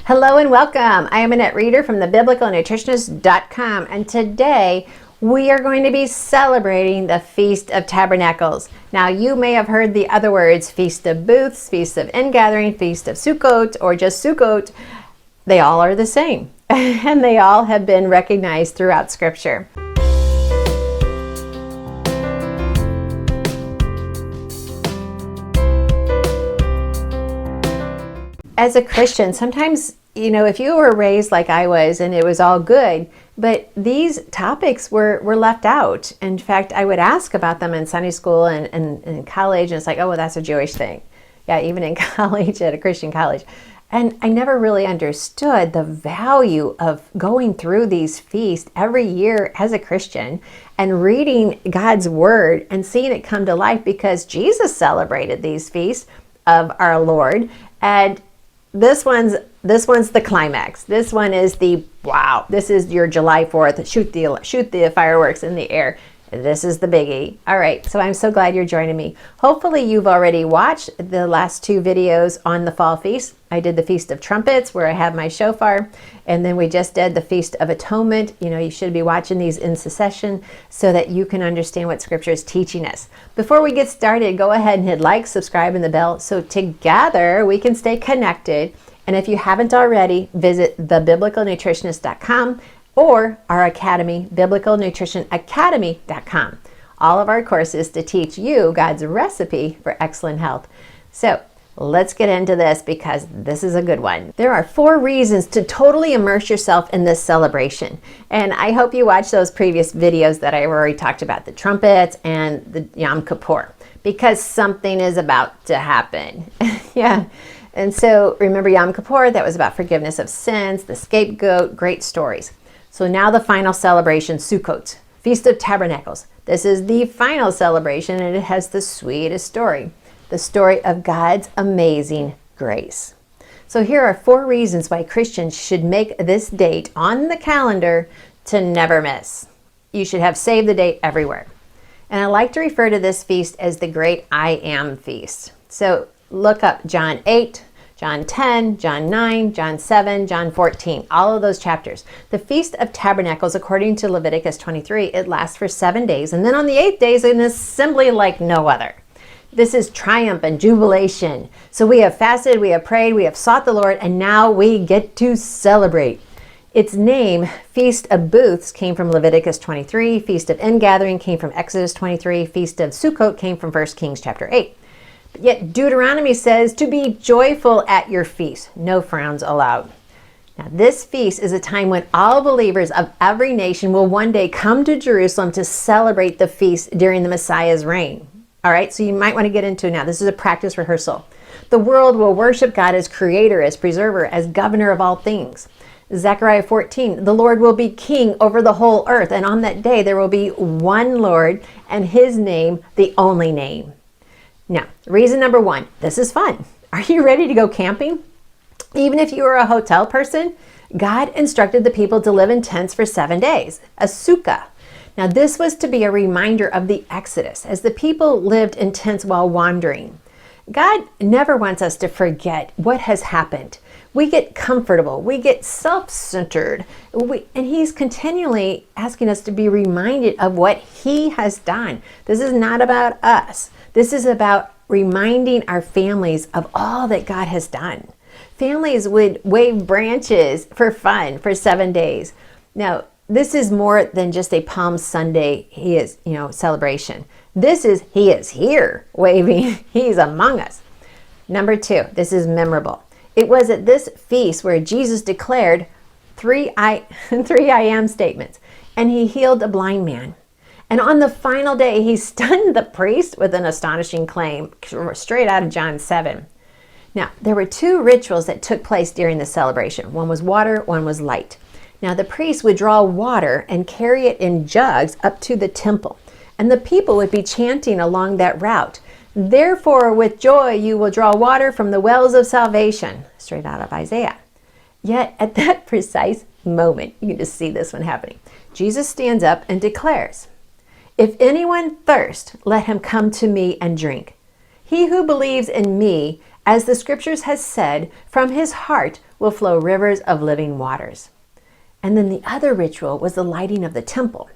Hello and welcome. I am Annette Reeder from thebiblicalnutritionist.com, and today we are going to be celebrating the Feast of Tabernacles. Now, you may have heard the other words, Feast of Booths, Feast of Ingathering, Feast of Sukkot, or just Sukkot. They all are the same, and they all have been recognized throughout Scripture. As a Christian, sometimes, if you were raised like I was and it was all good, but these topics were left out. In fact, I would ask about them in Sunday school and in college, and it's like, oh, well, that's a Jewish thing. Yeah, even in college, at a Christian college. And I never really understood the value of going through these feasts every year as a Christian and reading God's Word and seeing it come to life, because Jesus celebrated these feasts of our Lord. And this one's the climax. This one is the wow. This is your July 4th. Shoot the fireworks in the air. This is the biggie. All right, so I'm so glad you're joining me. Hopefully you've already watched the last two videos on the fall feast. I did the Feast of Trumpets, where I have my shofar, and then we just did the Feast of Atonement. You should be watching these in succession so that you can understand what Scripture is teaching us. Before we get started, go ahead and hit like, subscribe, and the bell so together we can stay connected. And if you haven't already, visit thebiblicalnutritionist.com or our academy, biblicalnutritionacademy.com. All of our courses to teach you God's recipe for excellent health. So let's get into this, because this is a good one. There are 4 reasons to totally immerse yourself in this celebration. And I hope you watched those previous videos that I've already talked about, the trumpets and the Yom Kippur, because something is about to happen. Yeah. And so remember Yom Kippur, that was about forgiveness of sins, the scapegoat, great stories. So now the final celebration, Sukkot, Feast of Tabernacles. This is the final celebration, and it has the sweetest story, the story of God's amazing grace. So here are 4 reasons why Christians should make this date on the calendar to never miss. You should have saved the date everywhere. And I like to refer to this feast as the Great I Am Feast. So look up John 8, John 10, John 9, John 7, John 14, all of those chapters. The Feast of Tabernacles, according to Leviticus 23, it lasts for 7 days. And then on the 8th day is an assembly like no other. This is triumph and jubilation. So we have fasted, we have prayed, we have sought the Lord, and now we get to celebrate. Its name, Feast of Booths, came from Leviticus 23. Feast of Ingathering came from Exodus 23. Feast of Sukkot came from 1 Kings chapter 8. Yet Deuteronomy says to be joyful at your feast, no frowns allowed. Now, this feast is a time when all believers of every nation will one day come to Jerusalem to celebrate the feast during the Messiah's reign. All right, so you might want to get into it now. This is a practice rehearsal. The world will worship God as creator, as preserver, as governor of all things. Zechariah 14, the Lord will be king over the whole earth, and on that day there will be one Lord, and his name, the only name. Now, reason number 1, this is fun. Are you ready to go camping? Even if you are a hotel person, God instructed the people to live in tents for 7 days, a sukkah. Now, this was to be a reminder of the Exodus, as the people lived in tents while wandering. God never wants us to forget what has happened. We get comfortable, we get self-centered, and he's continually asking us to be reminded of what he has done. This is not about us. This is about reminding our families of all that God has done. Families would wave branches for fun for 7 days. Now, this is more than just a Palm Sunday celebration. This is he is here waving. He's among us. Number 2, this is memorable. It was at this feast where Jesus declared 3 I am statements, and he healed a blind man. And on the final day, he stunned the priest with an astonishing claim, straight out of John 7. Now, there were 2 rituals that took place during the celebration. One was water, one was light. Now, the priest would draw water and carry it in jugs up to the temple, and the people would be chanting along that route. Therefore, with joy, you will draw water from the wells of salvation, straight out of Isaiah. Yet, at that precise moment, you can just see this one happening, Jesus stands up and declares, "If anyone thirst, let him come to me and drink. He who believes in me, As the scriptures has said, from his heart will flow rivers of living waters. And then the other ritual was the lighting of the temple.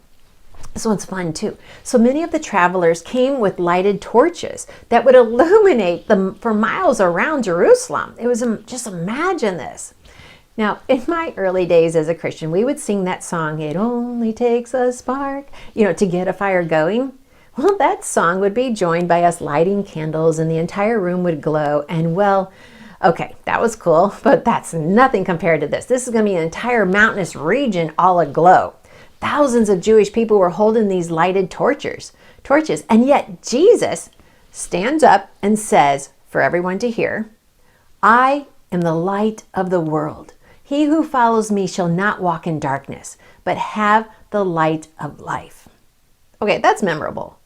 This one's fun too. So many of the travelers came with lighted torches that would illuminate them for miles around Jerusalem. It was just imagine this. Now, in my early days as a Christian, we would sing that song, "It only takes a spark," to get a fire going. Well, that song would be joined by us lighting candles and the entire room would glow. And well, okay, that was cool, but that's nothing compared to this. This is going to be an entire mountainous region all aglow. Thousands of Jewish people were holding these lighted torches, and yet Jesus stands up and says for everyone to hear, "I am the light of the world. He who follows me shall not walk in darkness, but have the light of life." Okay, that's memorable.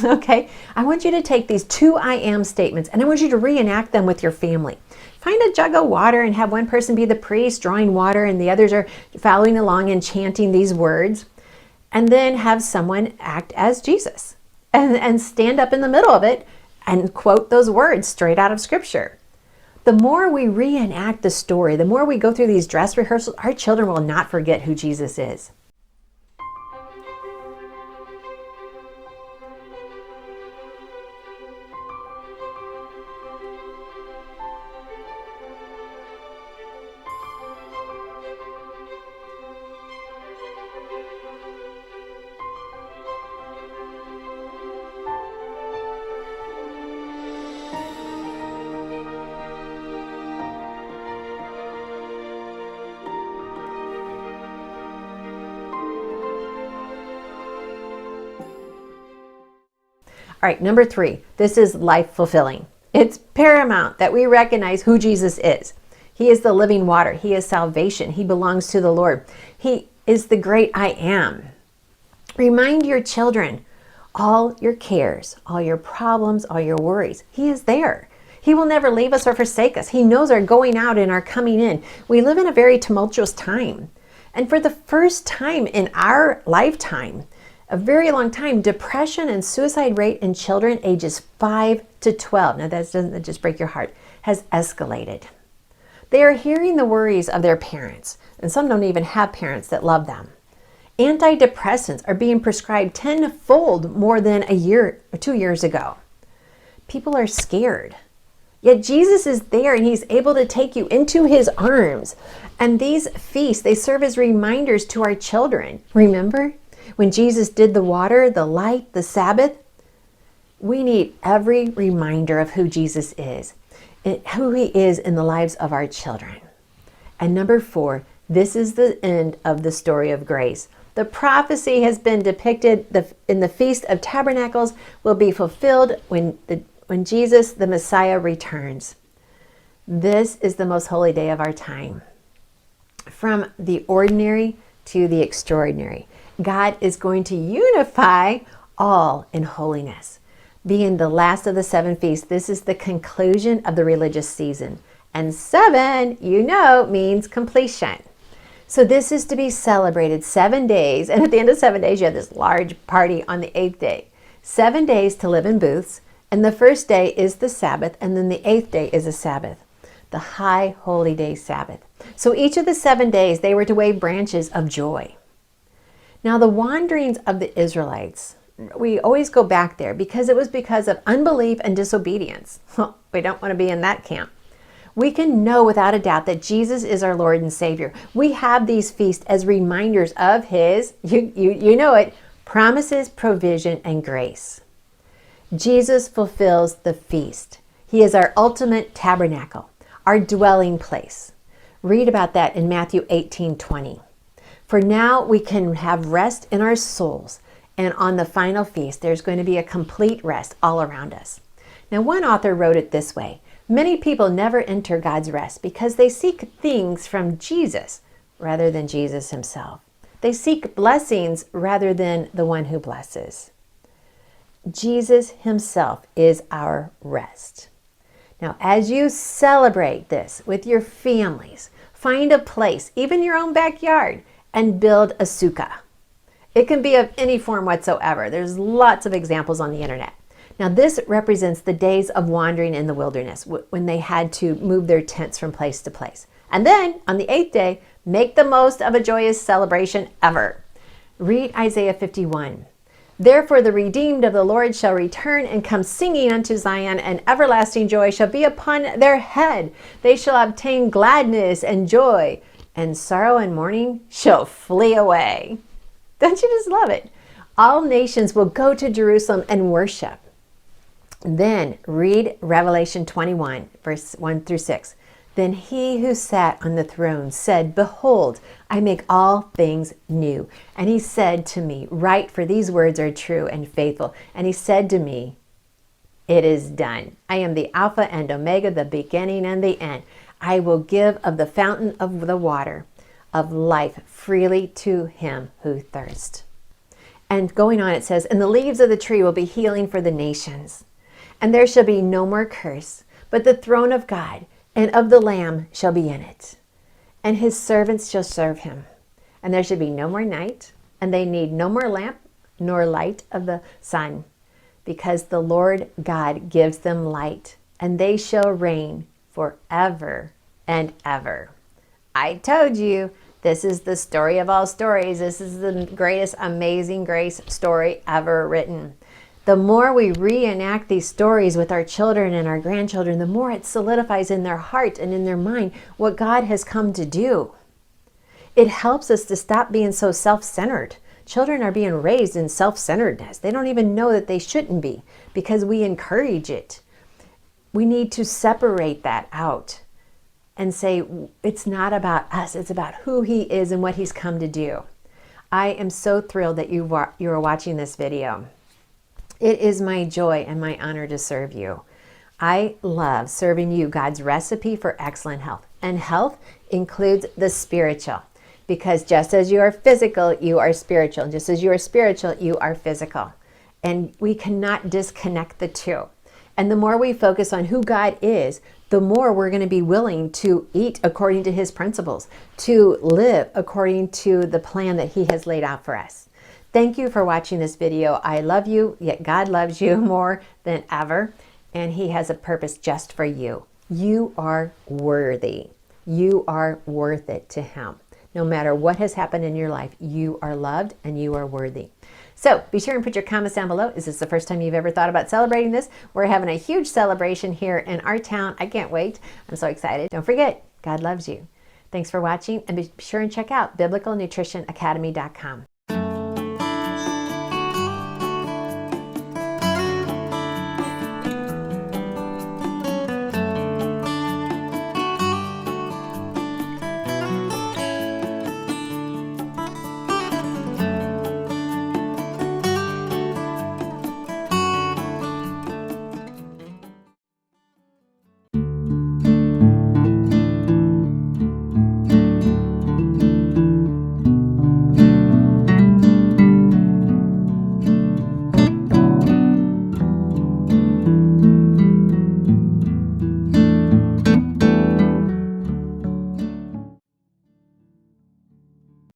Okay, I want you to take these 2 I am statements and I want you to reenact them with your family. Find a jug of water and have one person be the priest drawing water and the others are following along and chanting these words. And then have someone act as Jesus and stand up in the middle of it and quote those words straight out of scripture. The more we reenact the story, the more we go through these dress rehearsals, our children will not forget who Jesus is. All right, number 3, this is life fulfilling. It's paramount that we recognize who Jesus is. He is the living water. He is salvation. He belongs to the Lord. He is the great I am. Remind your children all your cares, all your problems, all your worries. He is there. He will never leave us or forsake us. He knows our going out and our coming in. We live in a very tumultuous time. And for the first time in our lifetime, a very long time, depression and suicide rate in children ages 5 to 12, now that doesn't just break your heart, has escalated. They are hearing the worries of their parents, and some don't even have parents that love them. Antidepressants are being prescribed tenfold more than a year or 2 years ago. People are scared. Yet Jesus is there and he's able to take you into his arms. And these feasts, they serve as reminders to our children. Remember? When Jesus did the water, the light, the Sabbath, we need every reminder of who Jesus is, who he is in the lives of our children. And number 4, this is the end of the story of grace. The prophecy has been depicted in the Feast of Tabernacles will be fulfilled when Jesus, the Messiah, returns. This is the most holy day of our time. From the ordinary to the extraordinary. God is going to unify all in holiness. Being the last of the 7 feasts, this is the conclusion of the religious season. And 7, means completion. So this is to be celebrated 7 days. And at the end of 7 days, you have this large party on the 8th day. 7 days to live in booths. And the first day is the Sabbath. And then the 8th day is a Sabbath, the high holy day Sabbath. So each of the 7 days, they were to wave branches of joy. Now, the wanderings of the Israelites, we always go back there because it was because of unbelief and disobedience. Well, we don't want to be in that camp. We can know without a doubt that Jesus is our Lord and Savior. We have these feasts as reminders of his, promises, provision, and grace. Jesus fulfills the feast. He is our ultimate tabernacle, our dwelling place. Read about that in Matthew 18:20. For now we can have rest in our souls, and on the final feast there's going to be a complete rest all around us. Now, one author wrote it this way: many people never enter God's rest because they seek things from Jesus rather than Jesus himself. They seek blessings rather than the one who blesses. Jesus himself is our rest. Now, as you celebrate this with your families, find a place, even your own backyard, and build a sukkah. It can be of any form whatsoever. There's lots of examples on the internet. Now this represents the days of wandering in the wilderness when they had to move their tents from place to place. And then on the 8th day, make the most of a joyous celebration ever. Read Isaiah 51. Therefore the redeemed of the Lord shall return and come singing unto Zion, and everlasting joy shall be upon their head. They shall obtain gladness and joy, and sorrow and mourning shall flee away. Don't you just love it? All nations will go to Jerusalem and worship. Then read Revelation 21, verse 1 through 6. Then he who sat on the throne said, Behold, I make all things new. And he said to me, Write, for these words are true and faithful. And he said to me, It is done. I am the Alpha and Omega, the beginning and the end. I will give of the fountain of the water of life freely to him who thirsts. And going on, it says, And the leaves of the tree will be healing for the nations. And there shall be no more curse, but the throne of God and of the Lamb shall be in it. And his servants shall serve him. And there shall be no more night, and they need no more lamp nor light of the sun, because the Lord God gives them light, and they shall reign forever and ever. I told you, this is the story of all stories. This is the greatest amazing grace story ever written. The more we reenact these stories with our children and our grandchildren, the more it solidifies in their heart and in their mind what God has come to do. It helps us to stop being so self-centered. Children are being raised in self-centeredness. They don't even know that they shouldn't be because we encourage it. We need to separate that out and say, it's not about us, it's about who he is and what he's come to do. I am so thrilled that you are watching this video. It is my joy and my honor to serve you. I love serving you God's recipe for excellent health. And health includes the spiritual. Because just as you are physical, you are spiritual. Just as you are spiritual, you are physical. And we cannot disconnect the two. And the more we focus on who God is, the more we're going to be willing to eat according to his principles, to live according to the plan that he has laid out for us. Thank you for watching this video. I love you, yet God loves you more than ever, and he has a purpose just for you. You are worthy. You are worth it to him. No matter what has happened in your life, you are loved and you are worthy. So be sure and put your comments down below. Is this the first time you've ever thought about celebrating this? We're having a huge celebration here in our town. I can't wait. I'm so excited. Don't forget, God loves you. Thanks for watching, and be sure and check out biblicalnutritionacademy.com.